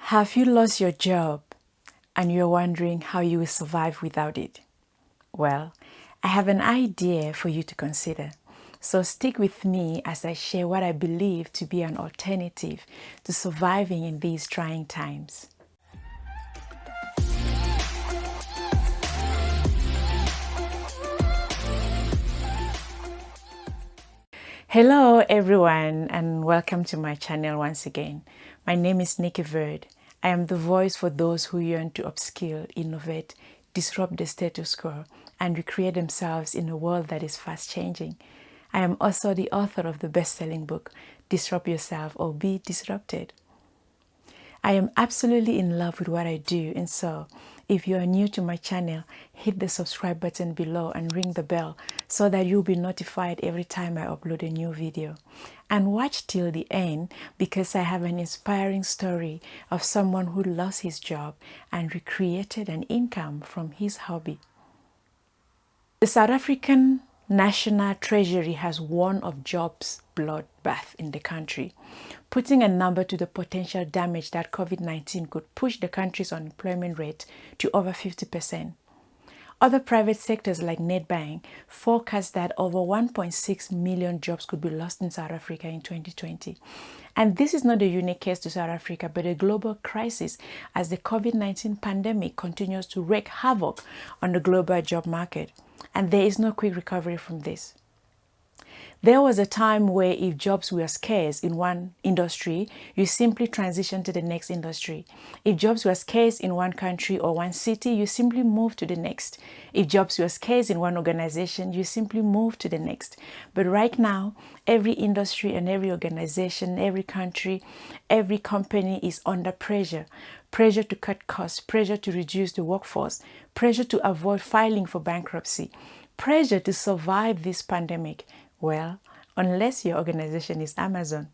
Have you lost your job and you're wondering how you will survive without it? Well, I have an idea for you to consider. So stick with me as I share what I believe to be an alternative to surviving in these trying times. Hello everyone and welcome to my channel once again. My name is Nicky. I am the voice for those who yearn to upskill, innovate, disrupt the status quo, and recreate themselves in a world that is fast changing. I am also the author of the best-selling book, Disrupt Yourself or Be Disrupted. I am absolutely in love with what I do, and so if you are new to my channel, hit the subscribe button below and ring the bell so that you'll be notified every time I upload a new video. And watch till the end because I have an inspiring story of someone who lost his job and recreated an income from his hobby. The South African National Treasury has warned of jobs bloodbath in the country, putting a number to the potential damage that COVID-19 could push the country's unemployment rate to over 50%. Other private sectors like Nedbank forecast that over 1.6 million jobs could be lost in South Africa in 2020. And this is not a unique case to South Africa, but a global crisis as the COVID-19 pandemic continues to wreak havoc on the global job market. And there is no quick recovery from this. There was a time where if jobs were scarce in one industry, you simply transition to the next industry. If jobs were scarce in one country or one city, you simply move to the next. If jobs were scarce in one organization, you simply move to the next. But right now, every industry and every organization, every country, every company is under pressure. Pressure to cut costs, pressure to reduce the workforce, pressure to avoid filing for bankruptcy, pressure to survive this pandemic. Well, unless your organization is Amazon,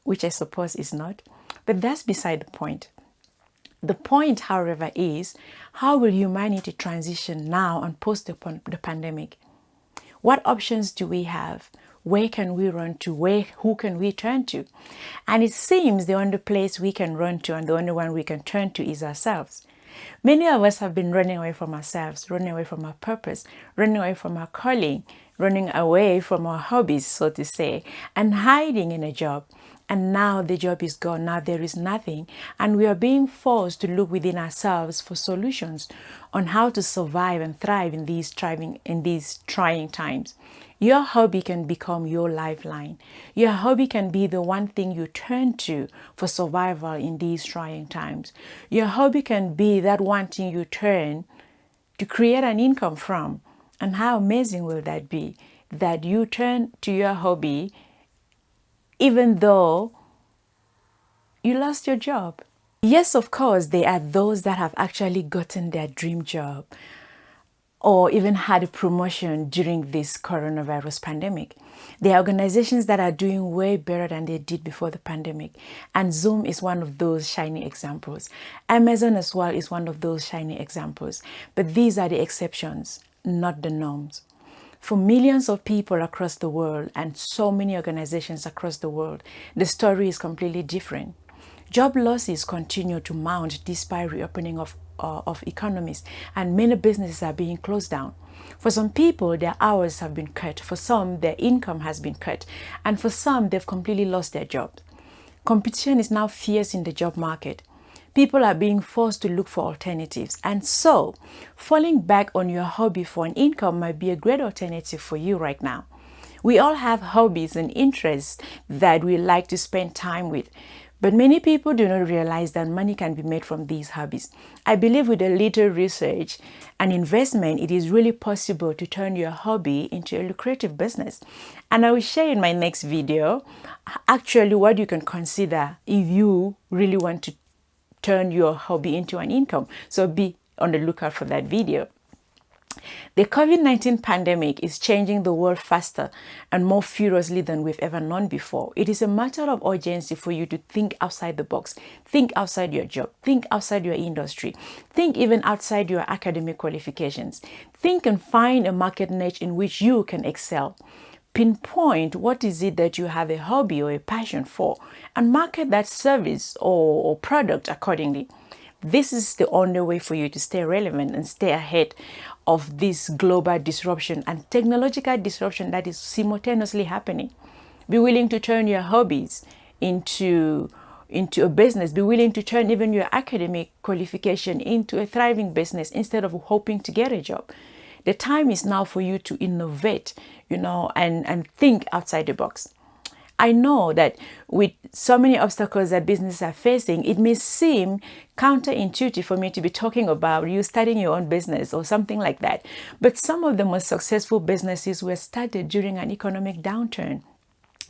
which I suppose is not, but that's beside the point. The point, however, is how will humanity transition now and post the pandemic? What options do we have? Where can we run to? Who can we turn to? And it seems the only place we can run to and the only one we can turn to is ourselves. Many of us have been running away from ourselves, running away from our purpose, running away from our calling, running away from our hobbies, so to say, and hiding in a job. And now the job is gone. Now there is nothing. And we are being forced to look within ourselves for solutions on how to survive and thrive in these trying times. Your hobby can become your lifeline. Your hobby can be the one thing you turn to for survival in these trying times. Your hobby can be that one thing you turn to create an income from. And how amazing will that be? That you turn to your hobby even though you lost your job. Yes, of course, there are those that have actually gotten their dream job or even had a promotion during this coronavirus pandemic. There are organizations that are doing way better than they did before the pandemic. And Zoom is one of those shiny examples. Amazon as well is one of those shiny examples. But these are the exceptions, not the norms. For millions of people across the world and so many organizations across the world, the story is completely different. Job losses continue to mount despite reopening of economies, and many businesses are being closed down. For some people, their hours have been cut. For some, their income has been cut. And for some, they've completely lost their jobs. Competition is now fierce in the job market. People are being forced to look for alternatives. And so, falling back on your hobby for an income might be a great alternative for you right now. We all have hobbies and interests that we like to spend time with. But many people do not realize that money can be made from these hobbies. I believe with a little research and investment, it is really possible to turn your hobby into a lucrative business. And I will share in my next video actually what you can consider if you really want to turn your hobby into an income. So be on the lookout for that video. The COVID-19 pandemic is changing the world faster and more furiously than we've ever known before. It is a matter of urgency for you to think outside the box, think outside your job, think outside your industry, think even outside your academic qualifications. Think and find a market niche in which you can excel. pinpoint what is it that you have a hobby or a passion for and market that service or product accordingly. This is the only way for you to stay relevant and stay ahead of this global disruption and technological disruption that is simultaneously happening. Be willing to turn your hobbies into a business. Be willing to turn even your academic qualification into a thriving business instead of hoping to get a job. The time is now for you to innovate, and think outside the box. I know that with so many obstacles that businesses are facing, it may seem counterintuitive for me to be talking about you starting your own business or something like that. But some of the most successful businesses were started during an economic downturn.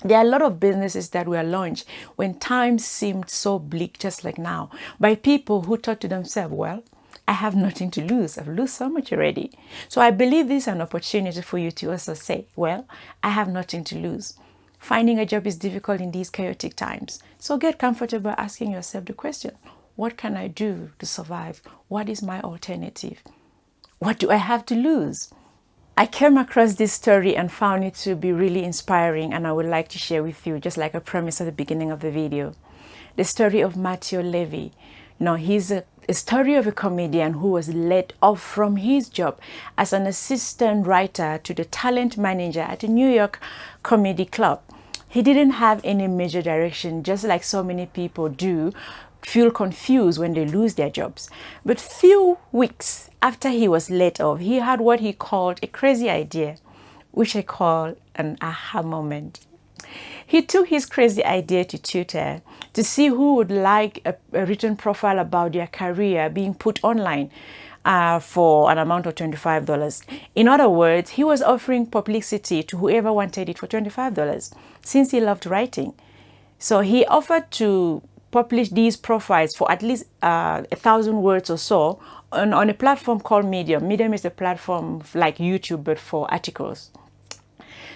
There are a lot of businesses that were launched when times seemed so bleak, just like now, by people who thought to themselves, well, I have nothing to lose. I've lost so much already. So I believe this is an opportunity for you to also say, well, I have nothing to lose. Finding a job is difficult in these chaotic times. So get comfortable asking yourself the question, what can I do to survive? What is my alternative? What do I have to lose? I came across this story and found it to be really inspiring, and I would like to share with you, just like I promised at the beginning of the video. The story of Matthew Levy. Now, he's a story of a comedian who was let off from his job as an assistant writer to the talent manager at a New York comedy club. He didn't have any major direction, just like so many people do, feel confused when they lose their jobs. But few weeks after he was let off, he had what he called a crazy idea, which I call an aha moment. He took his crazy idea to Twitter to see who would like a written profile about their career being put online for an amount of $25. In other words, he was offering publicity to whoever wanted it for $25 since he loved writing. So he offered to publish these profiles for at least 1,000 words or so on a platform called Medium. Medium is a platform like YouTube, but for articles.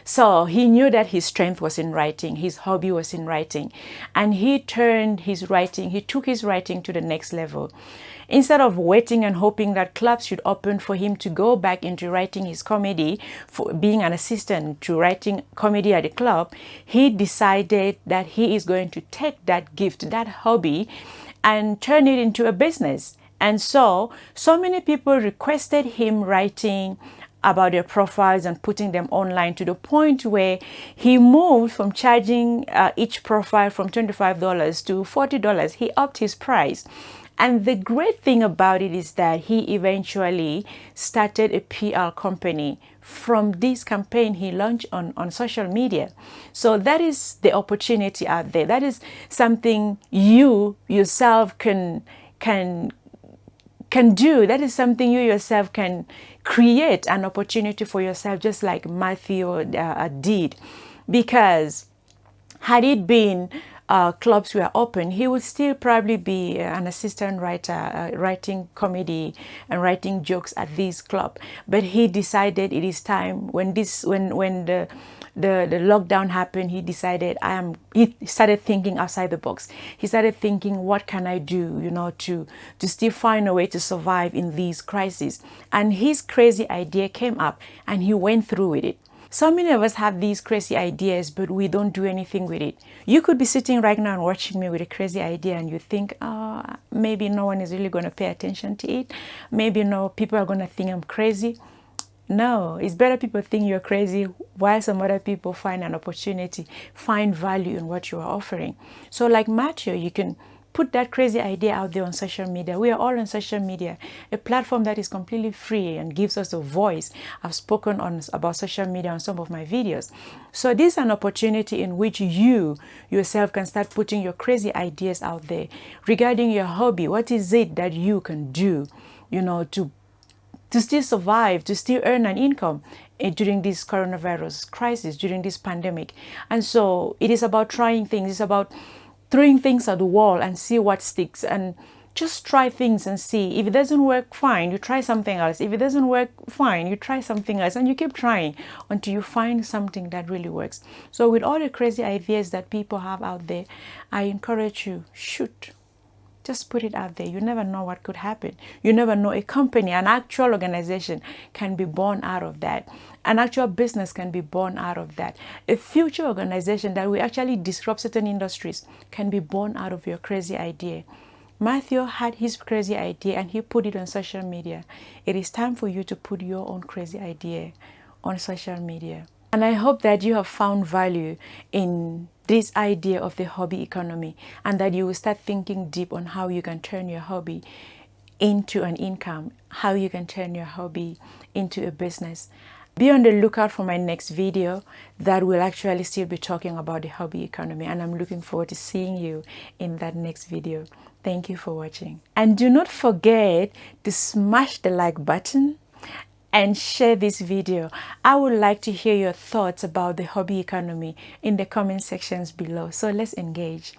So he knew that his strength was in writing, his hobby was in writing, and he took his writing to the next level. Instead of waiting and hoping that clubs should open for him to go back into writing his comedy, for being an assistant to writing comedy at a club, he decided that he is going to take that gift, that hobby, and turn it into a business. And so many people requested him writing about their profiles and putting them online, to the point where he moved from charging each profile from $25 to $40. He upped his price. And the great thing about it is that he eventually started a PR company from this campaign he launched on social media. So that is the opportunity out there. That is something you yourself can do. That is something you yourself can create, an opportunity for yourself, just like Matthew did. Because had it been clubs were open, he would still probably be an assistant writer, writing comedy and writing jokes at this club. But he decided it is time, when the lockdown happened, he decided he started thinking outside the box. He started thinking, what can I do, to still find a way to survive in these crises? And his crazy idea came up and he went through with it. So many of us have these crazy ideas, but we don't do anything with it. You could be sitting right now and watching me with a crazy idea, and you think, maybe no one is really going to pay attention to it. Maybe no, people are going to think I'm crazy. No, it's better people think you're crazy while some other people find an opportunity, find value in what you are offering. So like Matthew, you can put that crazy idea out there on social media. We are all on social media, a platform that is completely free and gives us a voice. I've spoken about social media on some of my videos. So this is an opportunity in which you yourself can start putting your crazy ideas out there regarding your hobby. What is it that you can do, to still survive, to still earn an income during this coronavirus crisis, during this pandemic? And so it is about trying things. It's about throwing things at the wall and see what sticks, and just try things and see. If it doesn't work, fine, you try something else. If it doesn't work, fine, you try something else, and you keep trying until you find something that really works. So with all the crazy ideas that people have out there, I encourage you, shoot. Just put it out there. You never know what could happen. You never know. A company, an actual organization can be born out of that. An actual business can be born out of that. A future organization that will actually disrupt certain industries can be born out of your crazy idea. Matthew had his crazy idea and he put it on social media. It is time for you to put your own crazy idea on social media. And I hope that you have found value in this idea of the hobby economy, and that you will start thinking deep on how you can turn your hobby into an income, how you can turn your hobby into a business. Be on the lookout for my next video that will actually still be talking about the hobby economy, and I'm looking forward to seeing you in that next video. Thank you for watching. And do not forget to smash the like button and share this video. I would like to hear your thoughts about the hobby economy in the comment sections below. So let's engage.